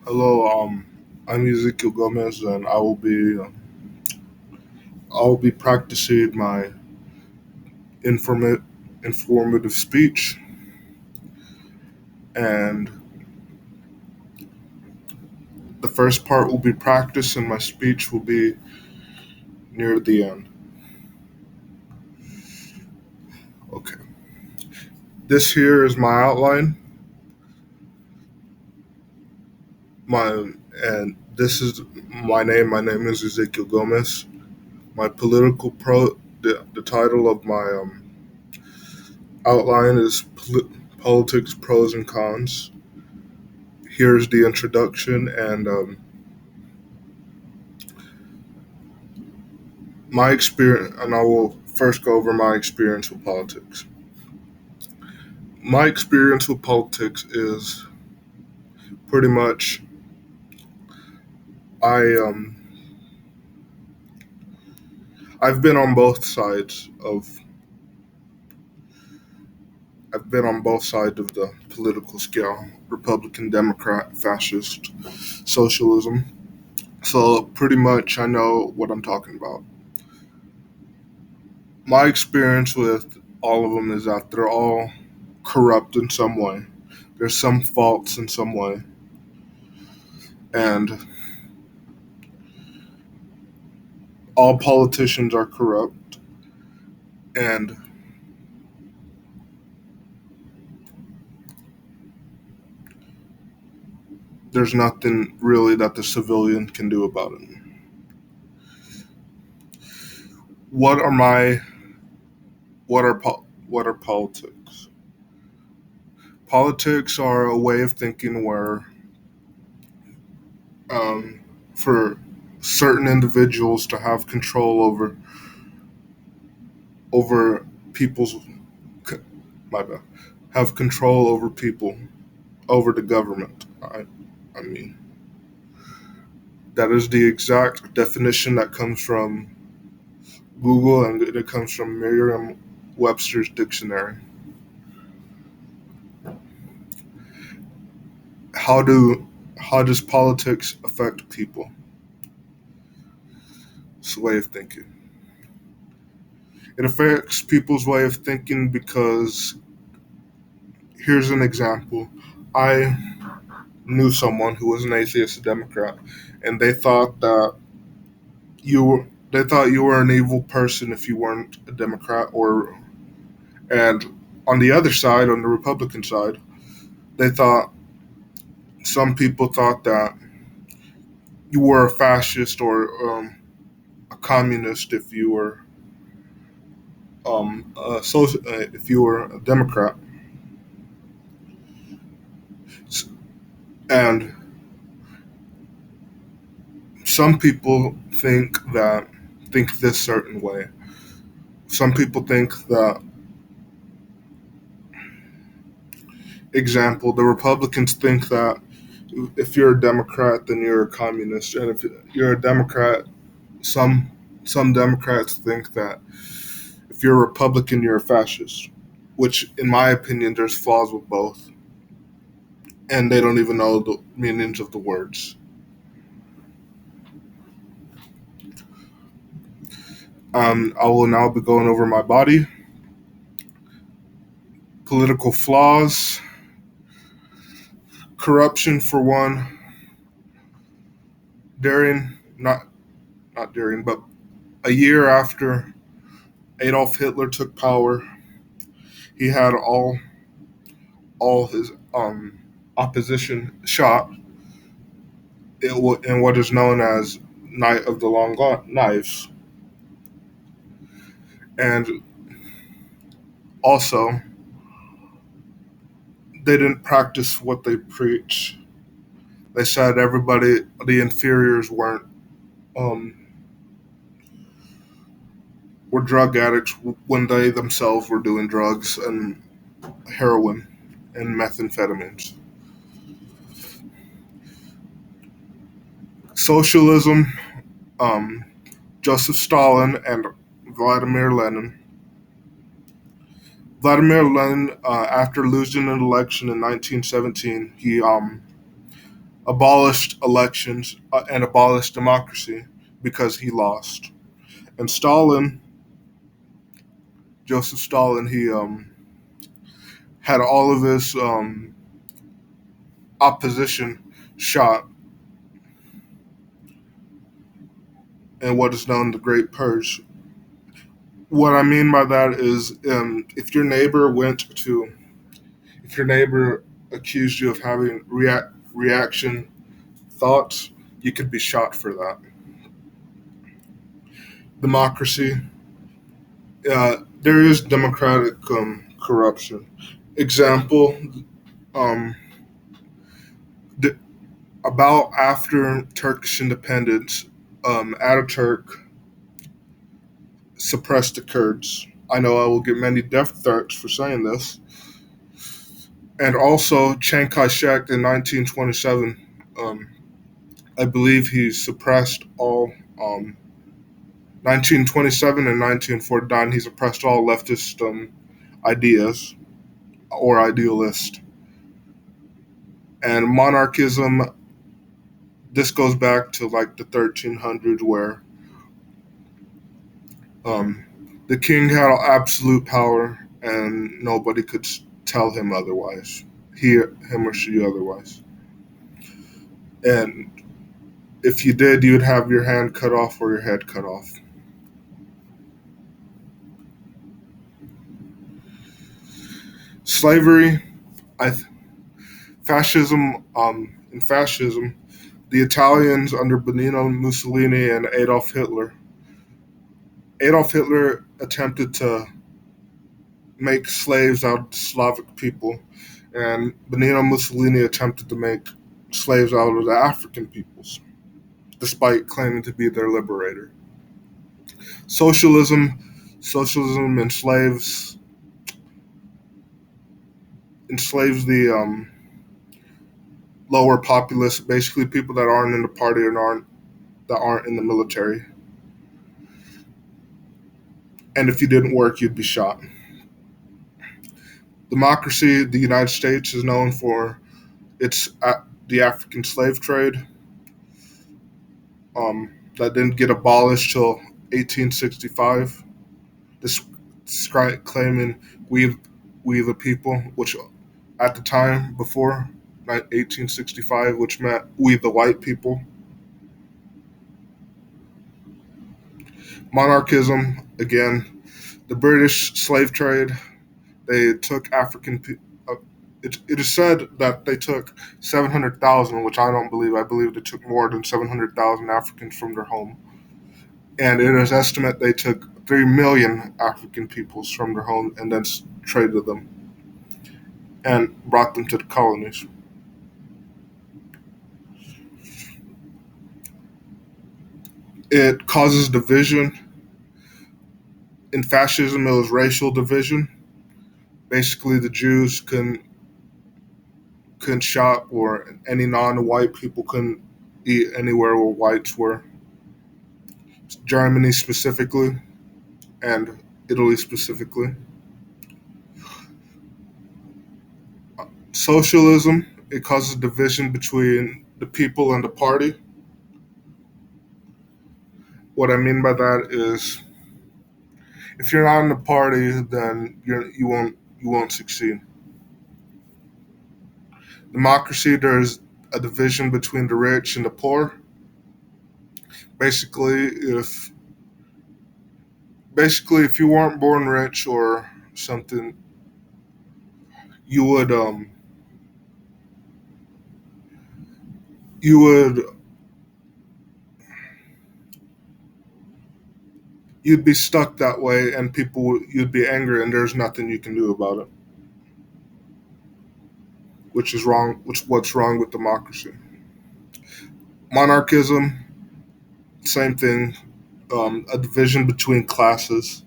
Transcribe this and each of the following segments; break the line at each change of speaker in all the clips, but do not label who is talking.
Hello, I'm Ezekiel Gomez, and I will be practicing my informa- informative speech, and the first part will be practice, and my speech will be near the end. Okay, this here is my outline. My and this is my name. My name is Ezekiel Gomez. My political pro. The title of my outline is politics pros and cons. Here's the introduction and my experience, and I will first go over my experience with politics. My experience with politics is pretty much I I've been on both sides of I've been on both sides of the political scale: Republican, Democrat, fascist, socialism. So pretty much I know what I'm talking about. My experience with all of them is that they're all corrupt in some way. There's some faults in some way, and all politicians are corrupt, and there's nothing really that the civilian can do about it. What are my what are politics? Politics are a way of thinking where, um, for certain individuals to have control over people's my bad, have control over people, over the government. I mean, that is the exact definition that comes from Google, and it comes from Merriam-Webster's dictionary. How do how does politics affect people? It's a way of thinking. It affects people's way of thinking because here's an example. I knew someone who was an atheist Democrat, and they thought you were an evil person if you weren't a Democrat, or and on the other side, on the Republican side, they thought some people thought that you were a fascist or a communist if you were a Democrat, and some people think this certain way. Some people think that, example, the Republicans think that if you're a Democrat, then you're a communist, and if you're a Democrat, some some Democrats think that if you're a Republican, you're a fascist. Which, in my opinion, there's flaws with both, and they don't even know the meanings of the words. I will now be going over my body, political flaws, corruption for one. During not during, but a year after Adolf Hitler took power, he had all his opposition shot in what is known as Night of the Long Knives, and also they didn't practice what they preach. They said everybody, the inferiors, um, were drug addicts when they themselves were doing drugs and heroin and methamphetamines. Socialism, um, Joseph Stalin and Vladimir Lenin. After losing an election in 1917, abolished elections and abolished democracy because he lost. And Joseph Stalin, he had all of his opposition shot in what is known as the Great Purge. What I mean by that is, if your neighbor accused you of having reaction thoughts, you could be shot for that. Democracy, there is democratic corruption. Example, um, the, about after Turkish independence, Ataturk suppressed the Kurds. I know I will get many death threats for saying this. And also, Chiang Kai shek in 1927, um, I believe he suppressed all, 1927 and 1949, he suppressed all leftist ideas or idealist. And monarchism, this goes back to like the 1300s, where um, the king had absolute power and nobody could tell him otherwise, him or she otherwise. And if you did, you would have your hand cut off or your head cut off. Slavery, I, fascism, in fascism, the Italians under Benito Mussolini and Adolf Hitler attempted to make slaves out of the Slavic people, and Benito Mussolini attempted to make slaves out of the African peoples, despite claiming to be their liberator. Socialism, socialism enslaves the lower populace, basically people that aren't in the party and aren't in the military. And if you didn't work, you'd be shot. Democracy, the United States is known for the African slave trade, that didn't get abolished till 1865. This claiming we we the people, which at the time before 1865, which meant we the white people. Monarchism, again, the British slave trade. They took it is said that they took 700,000, which I don't believe. I believe they took more than 700,000 Africans from their home. And it is estimated they took 3 million African peoples from their home and then traded them and brought them to the colonies. It causes division. In fascism, it was racial division. Basically, the Jews couldn't shop, or any non-white people couldn't eat anywhere where whites were. Germany specifically, and Italy specifically. Socialism, it causes division between the people and the party. What I mean by that is, if you're not in the party, then you won't succeed. Democracy, there's a division between the rich and the poor. Basically, if you weren't born rich or something, you would you would you'd be stuck that way, and you'd be angry, and there's nothing you can do about it. Which is wrong. What's wrong with democracy? Monarchism, same thing. A division between classes,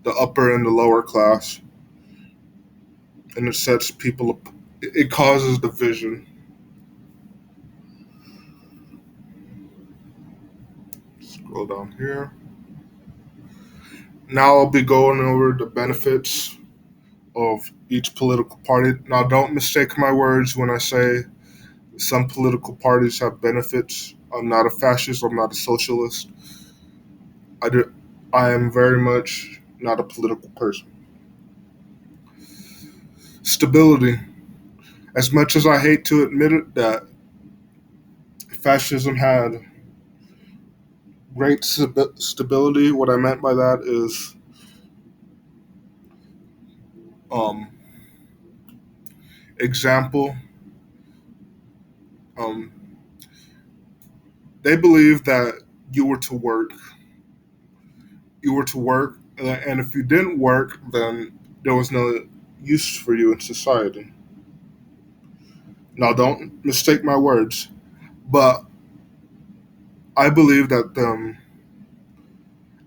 the upper and the lower class, and it sets people up. It causes division. Scroll down here. Now I'll be going over the benefits of each political party. Now, don't mistake my words when I say some political parties have benefits. I'm not a fascist. I'm not a socialist. I do. I am very much not a political person. Stability. As much as I hate to admit it, that fascism had great stability. What I meant by that is, um, example, um, they believed that you were to work, and if you didn't work, then there was no use for you in society. Now, don't mistake my words, but I believe that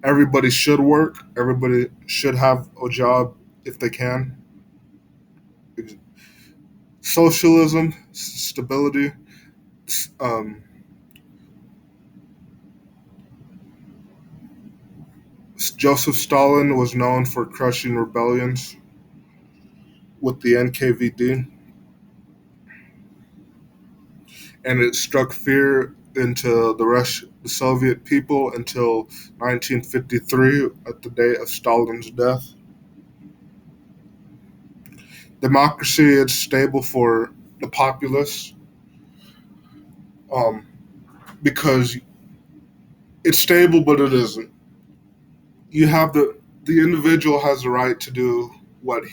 everybody should work. Everybody should have a job if they can. Socialism, stability. Um, Joseph Stalin was known for crushing rebellions with the NKVD, and it struck fear into the Soviet people until 1953, at the day of Stalin's death. Democracy is stable for the populace, um, because it's stable, but it isn't. You have the individual has the right to do what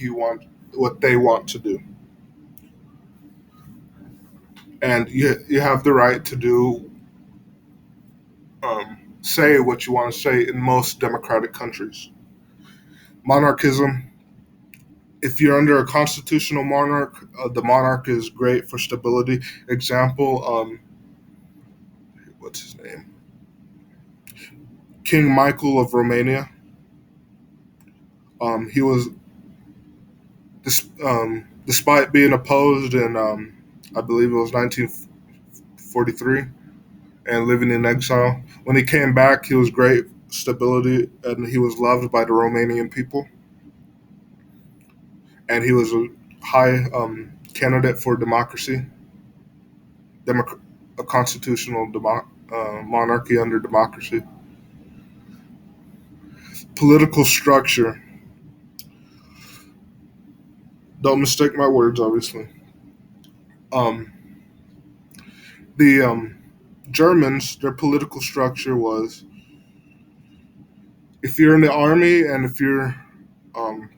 they want to do, and you have the right to do say what you want to say in most democratic countries. Monarchism. If you're under a constitutional monarch, the monarch is great for stability. Example, what's his name? King Michael of Romania. He was, despite being opposed in, I believe it was 1943, and living in exile. When he came back, he was great stability, and he was loved by the Romanian people. And he was a high candidate for democracy, a constitutional monarchy under democracy. Political structure. Don't mistake my words, obviously. Um, the Germans, their political structure was, if you're in the army and if you're um,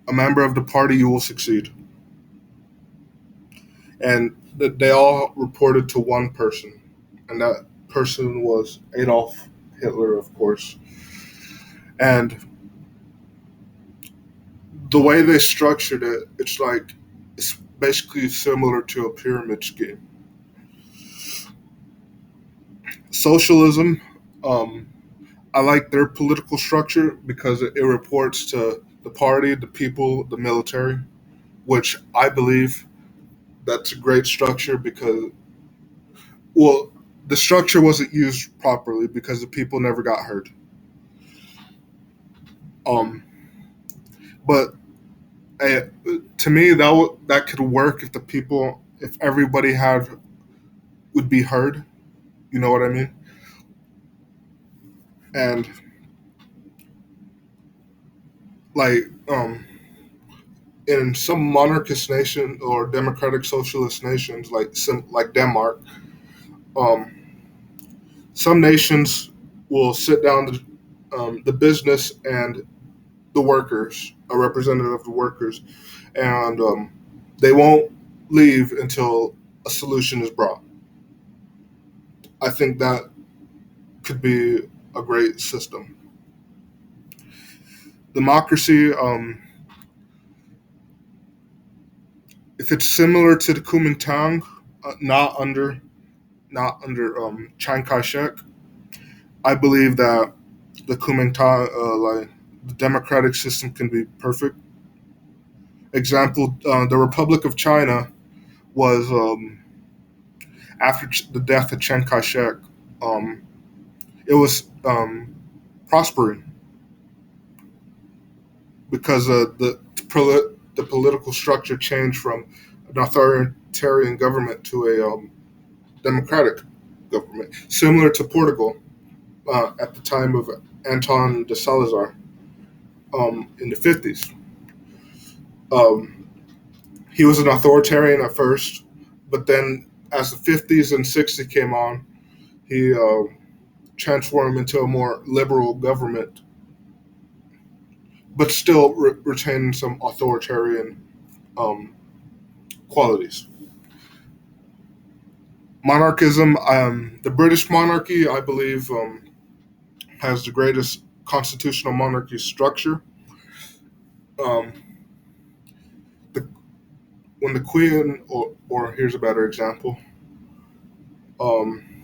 a member of the party, you will succeed. And they all reported to one person, and that person was Adolf Hitler, of course. And the way they structured it, it's basically similar to a pyramid scheme. Socialism, um, I like their political structure because it reports to the party, the people, the military, which I believe that's a great structure because, well, the structure wasn't used properly because the people never got hurt. Um, but to me, that could work if everybody had would be heard. You know what I mean? And like in some monarchist nation or democratic socialist nations, like Denmark, um, some nations will sit down the business and the workers, a representative of the workers, and they won't leave until a solution is brought. I think that could be a great system. Democracy, if it's similar to the Kuomintang, not under Chiang Kai-shek, I believe that the Kuomintang, the democratic system can be perfect. Example, the Republic of China was, after the death of Chiang Kai-shek, um, it was prospering because the political structure changed from a an authoritarian government to a democratic government, similar to Portugal at the time of Anton de Salazar in the 50s. Um, he was an authoritarian at first, but then as the 50s and 60s came on, he transformed into a more liberal government, but still retaining some authoritarian um, qualities. Monarchism, the British monarchy, I believe, has the greatest constitutional monarchy structure. Um, the, when the Queen, or here's a better example, um,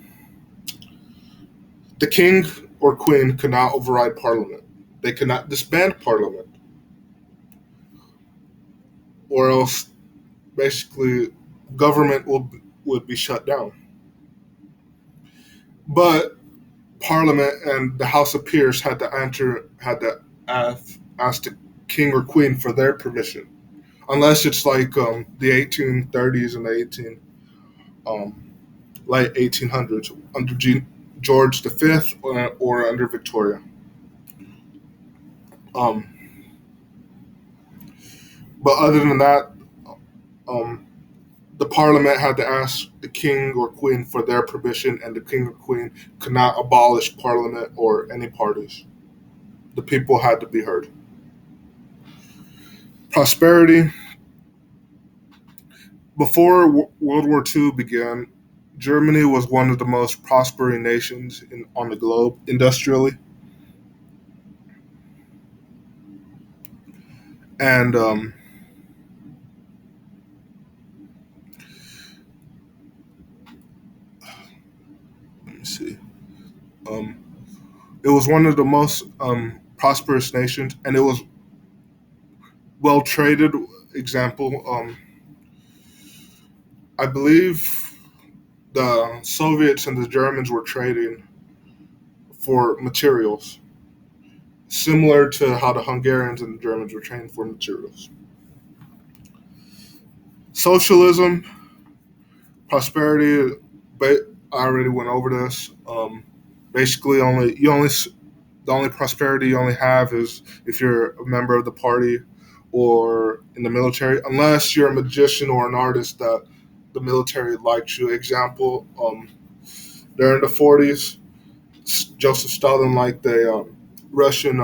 the King or Queen cannot override Parliament. They cannot disband Parliament, or else basically government would be shut down. But Parliament and the House of Peers had to ask the King or Queen for their permission, unless it's like the 1830s and the 18 um, late 1800s under George V or under Victoria. Um, but other than that, um, the Parliament had to ask the King or Queen for their permission, and the King or Queen could not abolish Parliament or any parties. The people had to be heard. Prosperity. Before World War II began, Germany was one of the most prospering nations on the globe industrially. And let me see. Um, it was one of the most prosperous nations, and it was well traded. Example, I believe the Soviets and the Germans were trading for materials, similar to how the Hungarians and the Germans were trading for materials. Socialism, prosperity, but I already went over this. Basically, the only prosperity you only have is if you're a member of the party or in the military, unless you're a magician or an artist that the military likes you. Example, during the 40s, Joseph Stalin liked Russian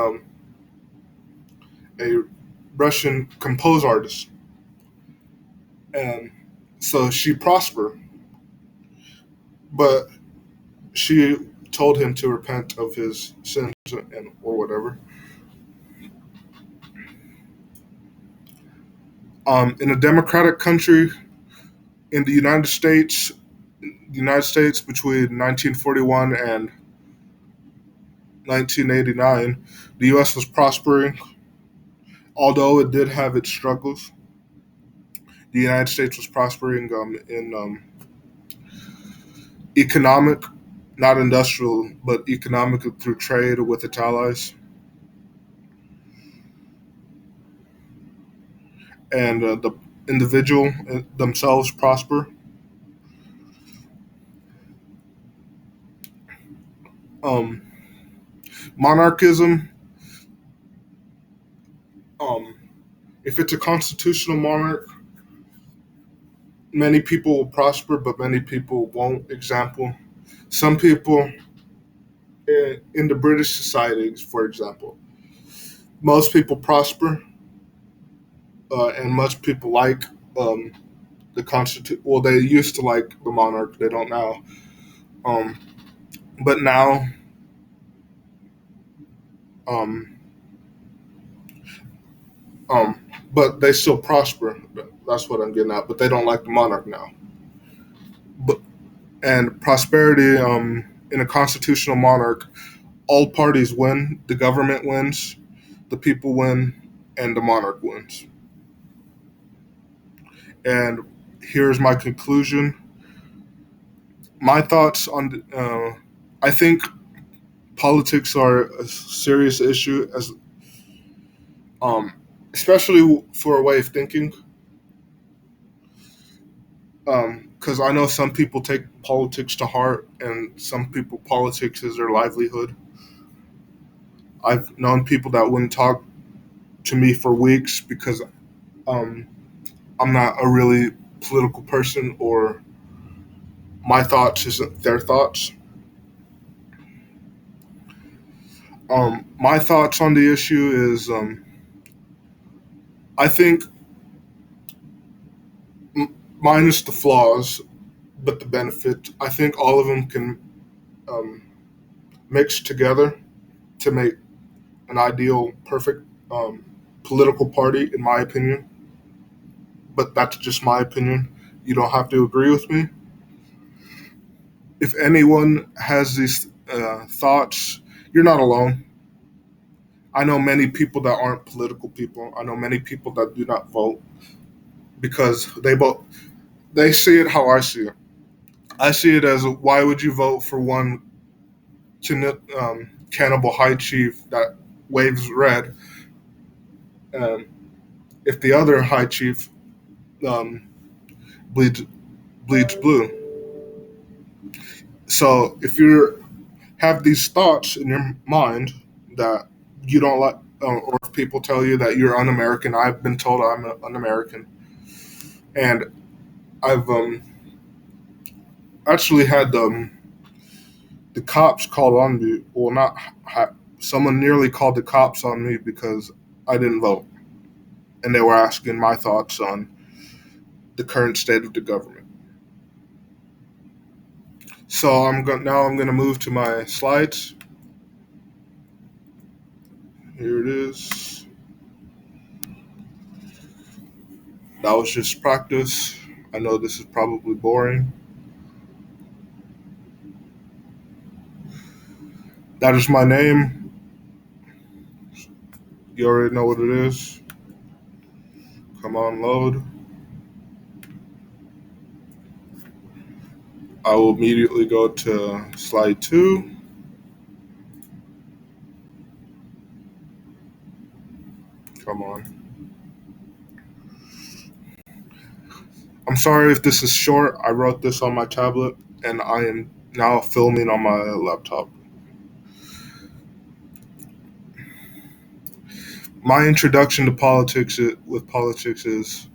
a Russian compose artist, and so she prospered, but she told him to repent of his sins and or whatever. In a democratic country, in the United States between 1941 and 1989, the U.S. was prospering, although it did have its struggles. The United States was prospering in economic, not industrial, but economic through trade with its allies, and the individual themselves prosper. Um, Monarchism, um, if it's a constitutional monarch, many people will prosper, but many people won't. Example, some people in the British society, for example, most people prosper, and most people like um, the constitution. Well, they used to like the monarch; they don't now. Um, but now, um, um, but they still prosper. That's what I'm getting at. But they don't like the monarch now. But and prosperity in a constitutional monarch, all parties win. The government wins, the people win, and the monarch wins. And here's my conclusion. My thoughts on I think politics are a serious issue, as um, especially for a way of thinking. Because I know some people take politics to heart, and some people politics is their livelihood. I've known people that wouldn't talk to me for weeks because um, I'm not a really political person, or my thoughts isn't their thoughts. My thoughts on the issue is I think minus the flaws, but the benefit, I think all of them can um, mix together to make an ideal, perfect um, political party, in my opinion. But that's just my opinion. You don't have to agree with me. If anyone has these thoughts, you're not alone. I know many people that aren't political people. I know many people that do not vote because they see it how I see it. I see it as why would you vote for one cannibal high chief that waves red, um, if the other high chief um, bleeds bleeds blue? So if you have these thoughts in your mind that you don't like, or if people tell you that you're un-American, I've been told I'm un-American, and I've actually had the cops called on me. Well, not someone nearly called the cops on me because I didn't vote, and they were asking my thoughts on the current state of the government. So I'm gonna move to my slides. Here it is. That was just practice. I know this is probably boring. That is my name. You already know what it is. Come on, load. I will immediately go to slide 2. Come on. I'm sorry if this is short. I wrote this on my tablet and I am now filming on my laptop. My introduction to with politics is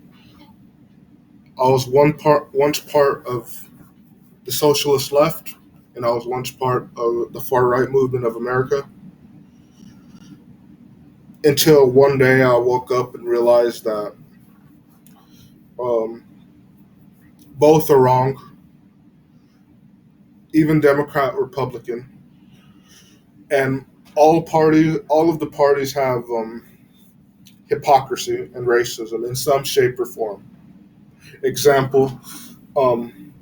I was once part of the socialist left, and I was once part of the far right movement of America. Until one day I woke up and realized that um, both are wrong, even Democrat, Republican, and all of the parties have hypocrisy and racism in some shape or form. Example, um,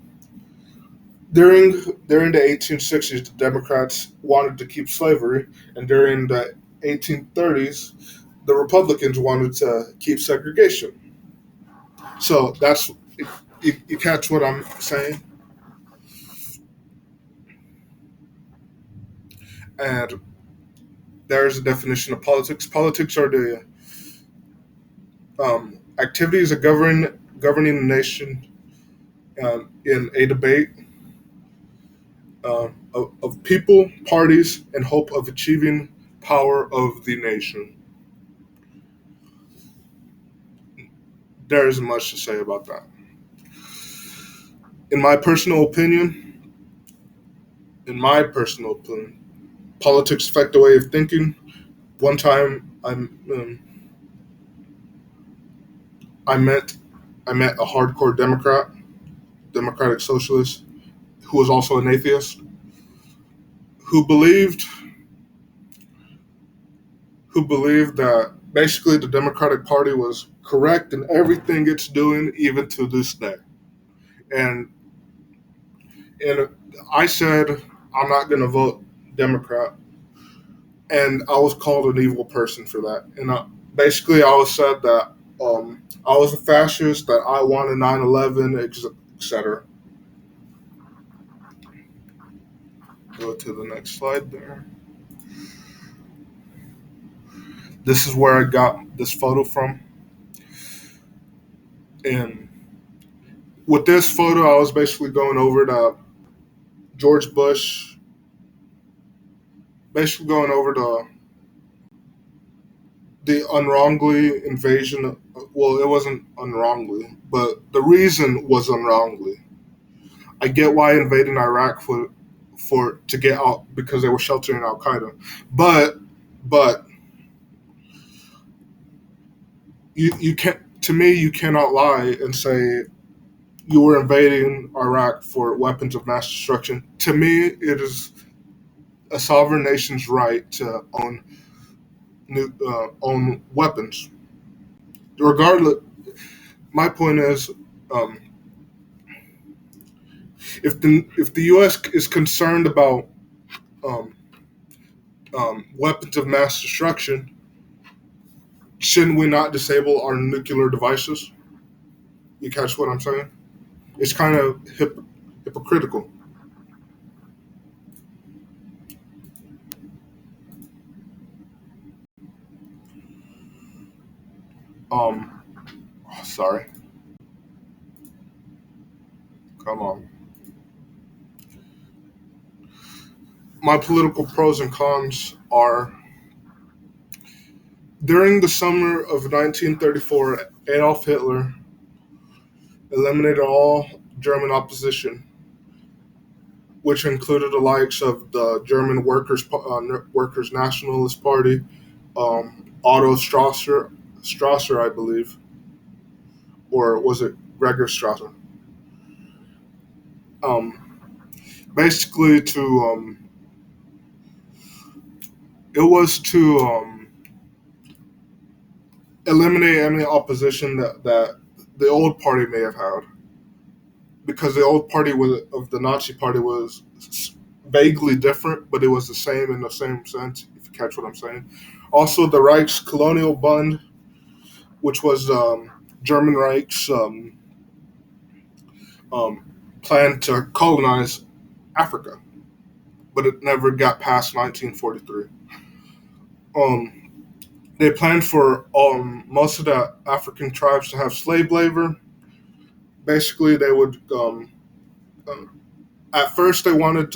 during the 1860s, the Democrats wanted to keep slavery, and during the 1830s, the Republicans wanted to keep segregation. So that's you catch what I'm saying, and there's a definition of politics. Politics are the activities of governing the nation in a debate of people, parties, and hope of achieving power of the nation. There isn't much to say about that. In my personal opinion, in my personal opinion, politics affect the way of thinking. One time, I met I met a hardcore Democratic socialist, who was also an atheist, who believed who believed that basically the Democratic Party was correct in everything it's doing, even to this day. And and I said I'm not going to vote Democrat, and I was called an evil person for that. And basically, I was said that I was a fascist, that I wanted 9/11, etc. Go to the next slide there. This is where I got this photo from. And with this photo, I was basically going over that George Bush, basically going over the unwrongly invasion. Well, it wasn't unwrongly, but the reason was unwrongly. I get why invading Iraq for to get out because they were sheltering Al Qaeda, but you can't. To me, you cannot lie and say you were invading Iraq for weapons of mass destruction. To me, it is a sovereign nation's right to own weapons. Regardless, my point is, um, if the U.S. is concerned about um, weapons of mass destruction, shouldn't we not disable our nuclear devices? You catch what I'm saying? It's kind of hypocritical. Um, Sorry, come on. My political pros and cons are: during the summer of 1934, Adolf Hitler eliminated all German opposition, which included the likes of the German Workers' Nationalist Party, Otto Strasser, I believe, or was it Gregor Strasser? Um, Basically, it was to eliminate any opposition that the old party may have had, because the old party of the Nazi Party was vaguely different, but it was the same in the same sense. If you catch what I'm saying. Also, the Reich's colonial bund, which was German Reich's um, plan to colonize Africa, but it never got past 1943. Um, they planned for most of the African tribes to have slave labor. Basically, they would um, at first they wanted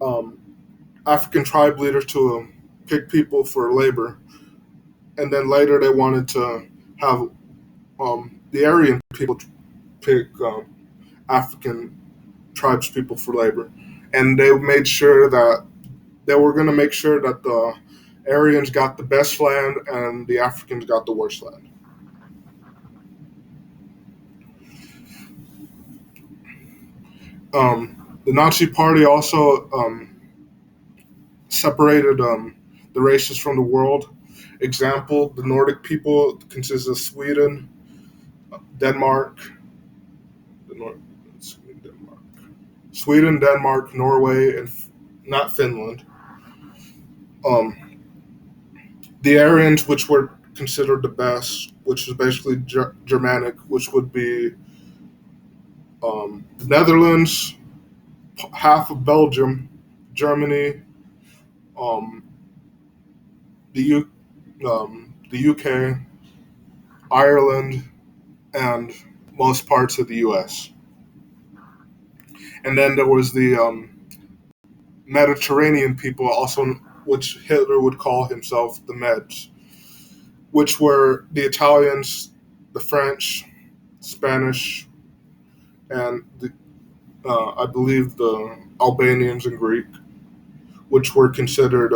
um, African tribe leaders to pick people for labor, and then later they wanted to have the Aryan people pick African tribes people for labor, and they made sure that they were going to make sure that the Aryans got the best land and the Africans got the worst land. The Nazi Party also separated the races from the world. Example: the Nordic people consists of Sweden, Denmark, the Nor- Sweden, Denmark, Norway, and not Finland. Um, the Aryans, which were considered the best, which is basically Germanic, which would be the Netherlands, half of Belgium, Germany, um, the UK, Ireland, and most parts of the U.S. And then there was the Mediterranean people, also which Hitler would call himself the Meds, which were the Italians, the French, Spanish, and I believe the Albanians and Greek, which were considered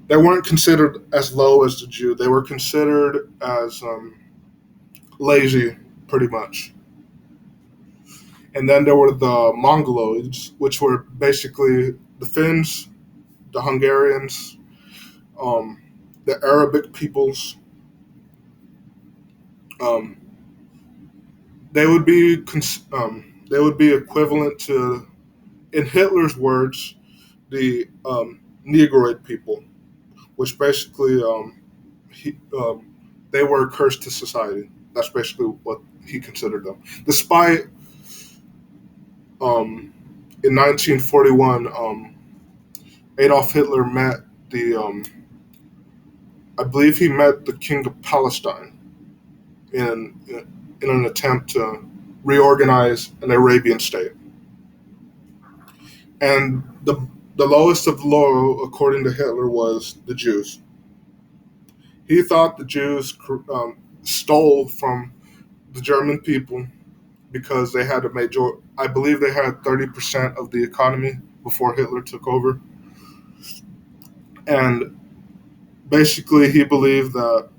they weren't considered as low as the Jew. They were considered as lazy, pretty much. And then there were the Mongoloids, which were basically the Finns, the Hungarians, um, the Arabic peoples. Um, they would be equivalent to, in Hitler's words, the Negroid people, which basically they were cursed to society. That's basically what he considered them. Despite um, in 1941, Adolf Hitler met the I believe he met the King of Palestine in in an attempt to reorganize an Arabian state. And the lowest of the low, according to Hitler, was the Jews. He thought the Jews stole from the German people because they had a major, I believe they had 30% of the economy before Hitler took over. And basically, he believed that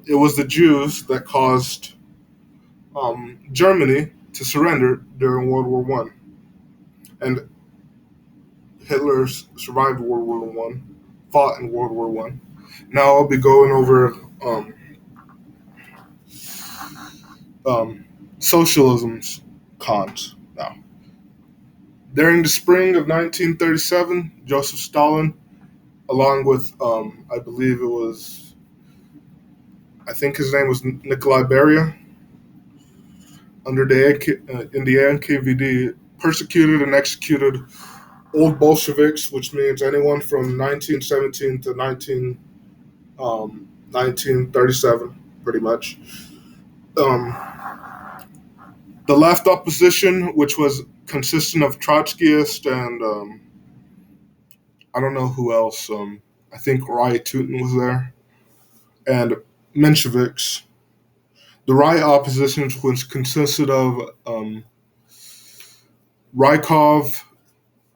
it was the Jews that caused Germany to surrender during World War One, and Hitler survived World War One, fought in World War One. Now I'll be going over um, um, socialism's cons. Now, during the spring of 1937, Joseph Stalin, along with I believe it was, I think his name was Nikolai Beria, under in the NKVD, persecuted and executed old Bolsheviks, which means anyone from 1917 to 1937, pretty much. Um, the left opposition, which was consistent of Trotskyists and I don't know who else. I think Rai Tutin was there, and Mensheviks. The right opposition was consisted of Rykov,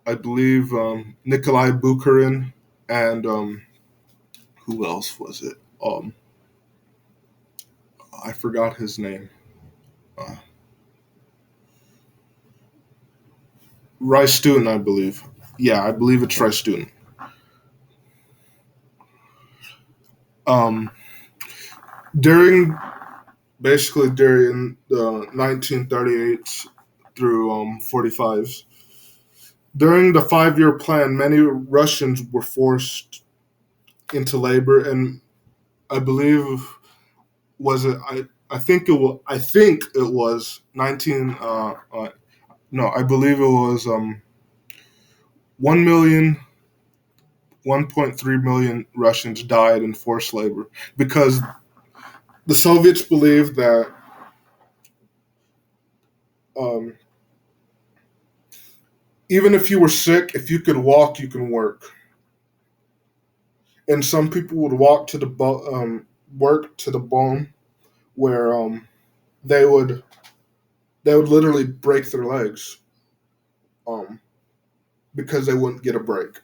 I believe, Nikolai Bukharin, and who else was it? I forgot his name. Uh, Rice Student, I believe. Yeah, I believe it's Rice Student. Um, during during the 1938 through 45s, during the 5-year plan, many Russians were forced into labor, and I believe was it I think it was 19 no, I believe it was 1 million 1.3 million Russians died in forced labor because the Soviets believed that um, even if you were sick, if you could walk, you can work. And some people would walk to the work to the bone, where they would they would literally break their legs um, because they wouldn't get a break.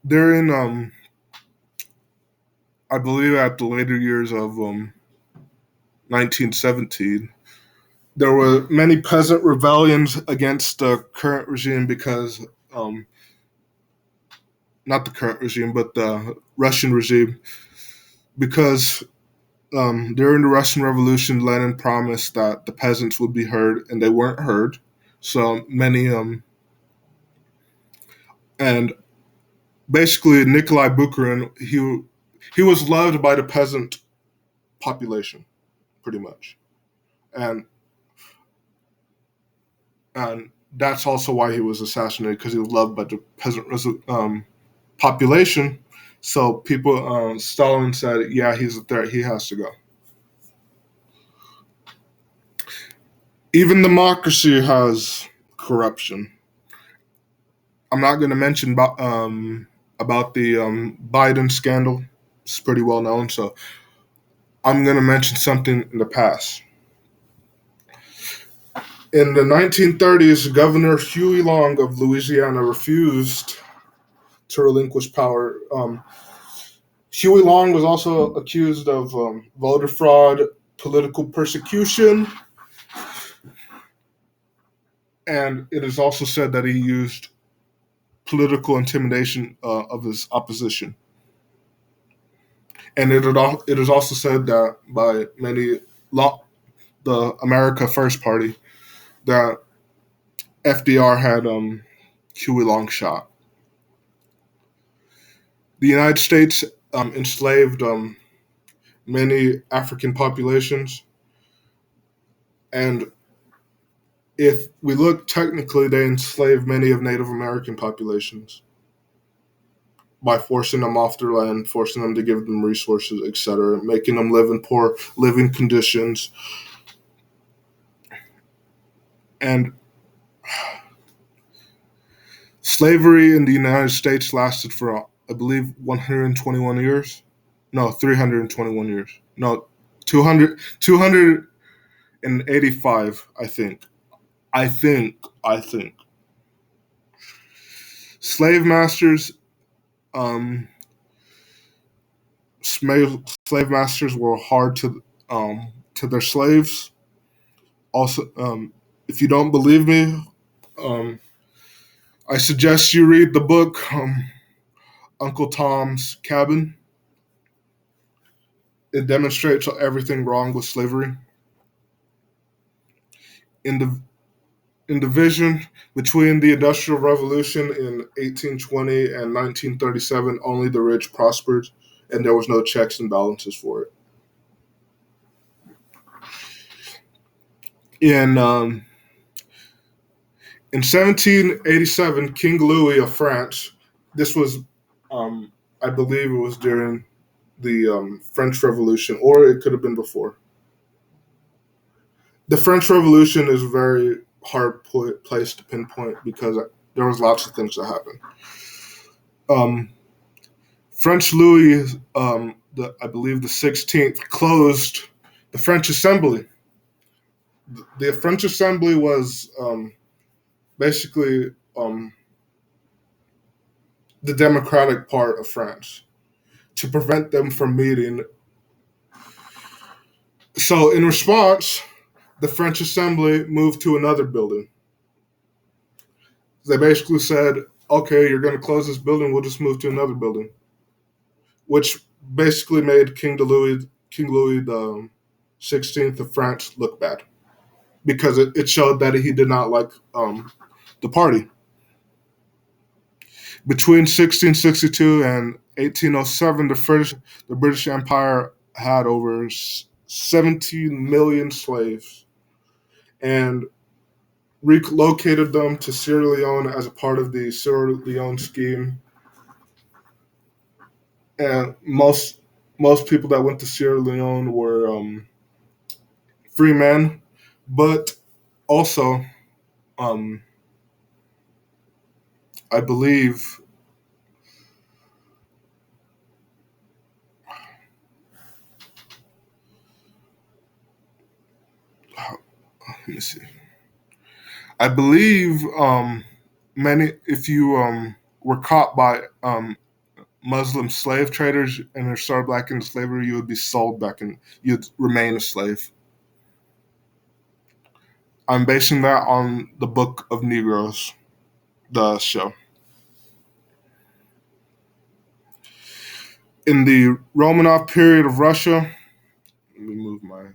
During I believe at the later years of 1917, there were many peasant rebellions against the current regime because, um, not the current regime, but the Russian regime, because during the Russian Revolution, Lenin promised that the peasants would be heard, and they weren't heard. So many, and basically Nikolai Bukharin, he was loved by the peasant population, pretty much, and and that's also why he was assassinated because he was loved by the peasant population. So people, Stalin said, "Yeah, he's a threat. He has to go." Even democracy has corruption. I'm not going to mention about the Biden scandal. It's pretty well known. So I'm going to mention something in the past. In the 1930s, Governor Huey Long of Louisiana refused to relinquish power. Huey Long was also accused of voter fraud, political persecution, and it is also said that he used political intimidation of his opposition. And it is also said that by many, the America First Party, that FDR had Huey Long shot. The United States enslaved many African populations, and if we look technically, they enslaved many of Native American populations. by forcing them off their land, forcing them to give them resources, etc., making them live in poor living conditions. And slavery in the United States lasted for, I believe, 121 years. No, 321 years. No, 285, I think. I think. Slave masters, um, slave masters were hard to their slaves. Also, if you don't believe me, um, I suggest you read the book Uncle Tom's Cabin. It demonstrates everything wrong with slavery. In the in the vision between the Industrial Revolution in 1820 and 1937, only the rich prospered, and there was no checks and balances for it. In in 1787, King Louis of France. This was, I believe, it was during the French Revolution, or it could have been before. The French Revolution is a very hard place to pinpoint because there was lots of things that happened. Um, French Louis, I believe the 16th, closed the French Assembly. The French Assembly was basically the democratic part of France to prevent them from meeting. So, in response, the French Assembly moved to another building. They basically said, okay, you're going to close this building, we'll just move to another building, which basically made King Louis the 16th of France look bad because it showed that he did not like the party. Between 1662 and 1807, the British Empire had over 17 million slaves and relocated them to Sierra Leone as a part of the Sierra Leone scheme. And most people that went to Sierra Leone were free men, but also, um, I believe, let me see. I believe many, if you were caught by Muslim slave traders and are sold back into slavery, you would be sold back and you'd remain a slave. I'm basing that on the Book of Negroes, the show. In the Romanov period of Russia, let me move my.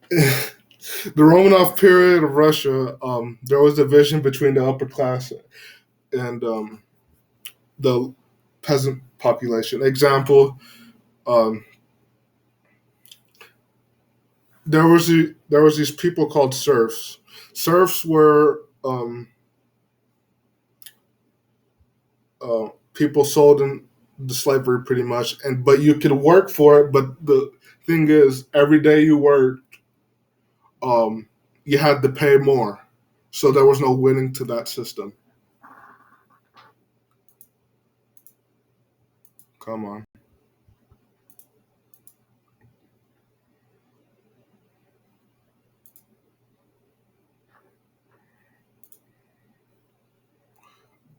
The Romanov period of Russia, there was division between the upper class and the peasant population. Example, um, there was these people called serfs. Serfs were people sold in the slavery pretty much, and but you could work for it. But the thing is, every day you worked, you had to pay more, so there was no winning to that system. Come on,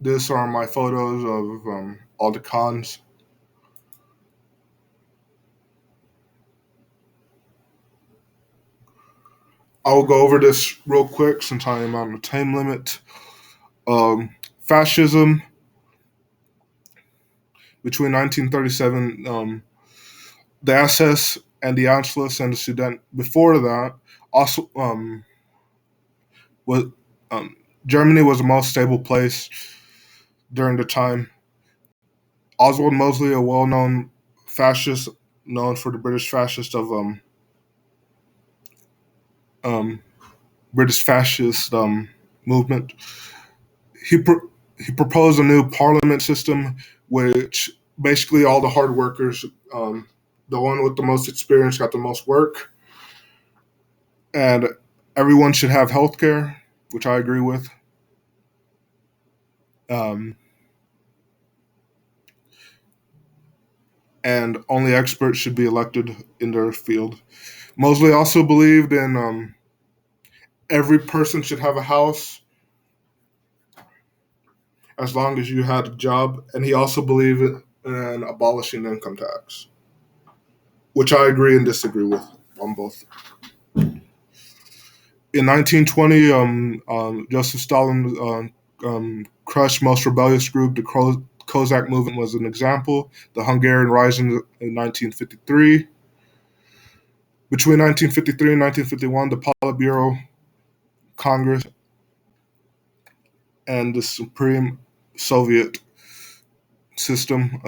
these are my photos of all the cons. I will go over this real quick since I am on the time limit. Fascism between 1937, the SS and the Anschluss and the Sudan. Before that, also was um, Germany was the most stable place during the time. Oswald Mosley, a well-known fascist, known for the British fascist of um, British fascist movement. He He proposed a new parliament system, which basically all the hard workers, the one with the most experience got the most work, and everyone should have health care, which I agree with. Um, and only experts should be elected in their field. Mosley also believed in every person should have a house as long as you had a job, and he also believed in abolishing income tax, which I agree and disagree with on both. In 1920, Joseph Stalin crushed most rebellious group. The Cossack movement was an example. The Hungarian Rising in 1953. Between 1953 and 1951, the Politburo, Congress, and the Supreme Soviet system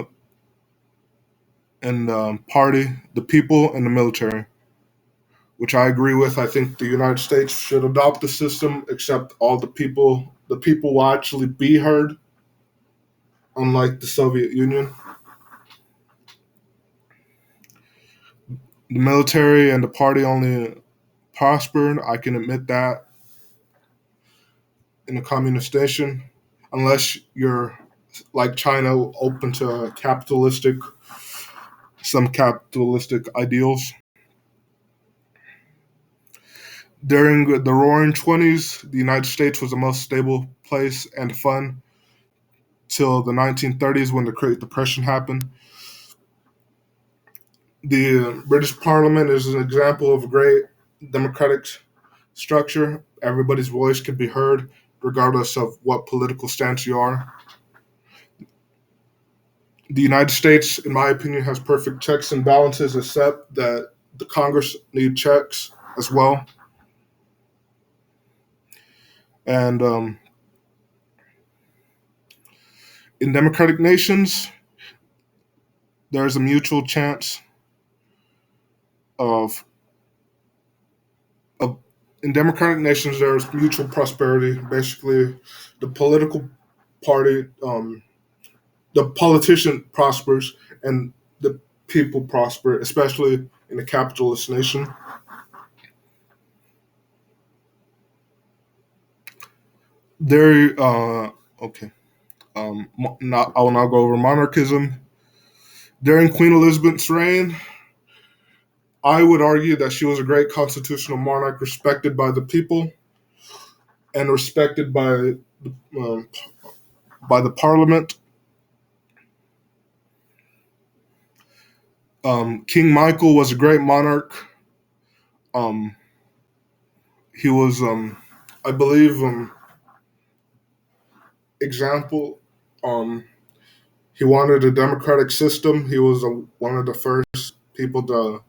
and party, the people, and the military, which I agree with. I think the United States should adopt the system, except all the people. The people will actually be heard, unlike the Soviet Union. The military and the party only prospered. I can admit that in a communist nation, unless you're like China, open to some capitalistic ideals. During the Roaring Twenties, the United States was the most stable place and fun till the 1930s when the Great Depression happened. The British Parliament is an example of a great democratic structure. Everybody's voice can be heard, regardless of what political stance you are. The United States, in my opinion, has perfect checks and balances, except that the Congress need checks as well. And in democratic nations, there's a mutual chance of, of in democratic nations there's mutual prosperity. Basically, the political party, the politician prospers, and the people prosper, especially in a capitalist nation. There, okay. I will now go over monarchism. During Queen Elizabeth's reign, I would argue that she was a great constitutional monarch, respected by the people and respected um, by the Parliament. King Michael was a great monarch. Um, he was, I believe, example. Um, he wanted a democratic system. He was one of the first people to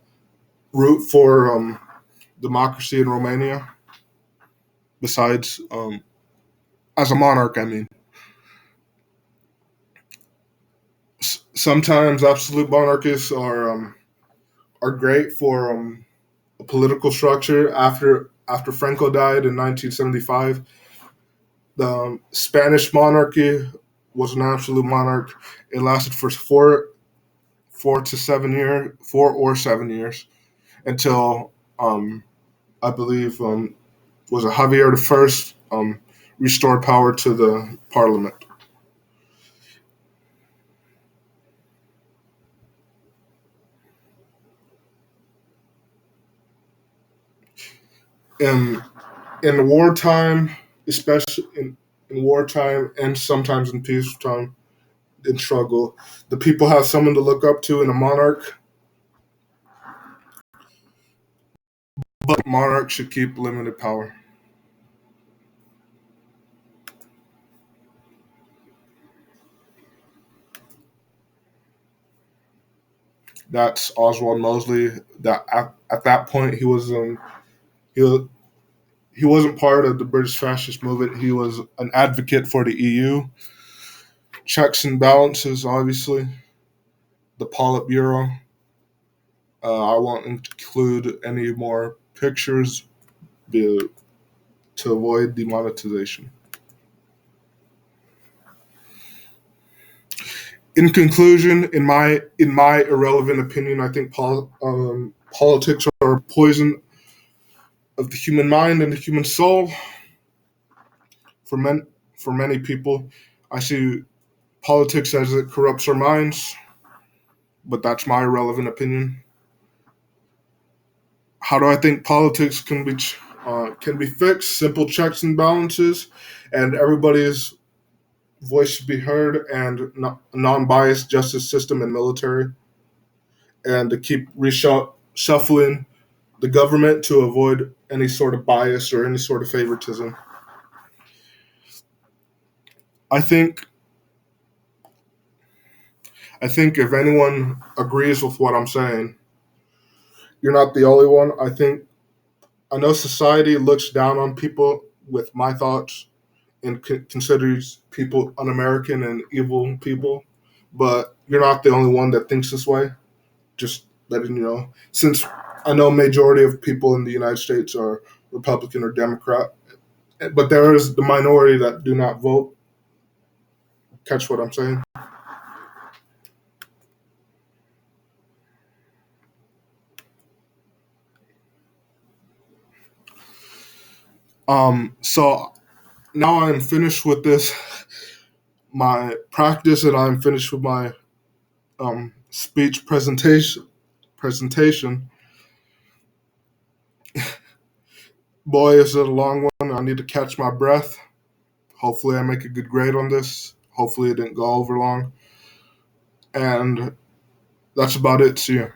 root for democracy in Romania. Besides, as a monarch, I mean, sometimes absolute monarchists are great for a political structure. After Franco died in 1975, the Spanish monarchy was an absolute monarch. It lasted for 4 or 7 years until I believe was it Javier the First restored power to the parliament. In in wartime, especially in wartime and sometimes in peacetime, in struggle, the people have someone to look up to in a monarch, but monarchs should keep limited power. That's Oswald Mosley. That at that point he was, he wasn't part of the British fascist movement. He was an advocate for the EU. Checks and balances, obviously. The Politburo. I won't include any more pictures to avoid demonetization. In conclusion, in my irrelevant opinion, I think politics are a poison of the human mind and the human soul. For men, for many people, I see politics as it corrupts our minds, but that's my irrelevant opinion. How do I think politics can be fixed? Simple checks and balances, and everybody's voice should be heard, and non-biased justice system and military, and to keep reshuffling the government to avoid any sort of bias or any sort of favoritism. I think I think if anyone agrees with what I'm saying, you're not the only one. I know society looks down on people with my thoughts and considers people un-American and evil people, but you're not the only one that thinks this way. Just letting you know, since I know majority of people in the United States are Republican or Democrat, but there is the minority that do not vote. Catch what I'm saying? So now I'm finished with this my practice, and I'm finished with my speech presentation. Boy, is it a long one. I need to catch my breath. Hopefully, I make a good grade on this. Hopefully, it didn't go over long. And that's about it. See you.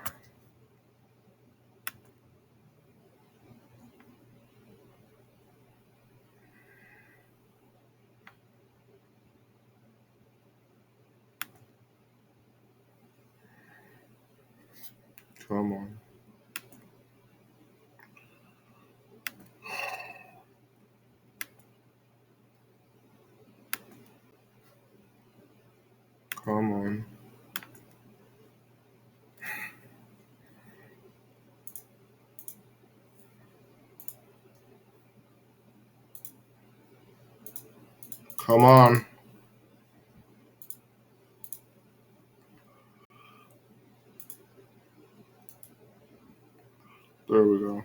Come on. Come on. Come on. There we go.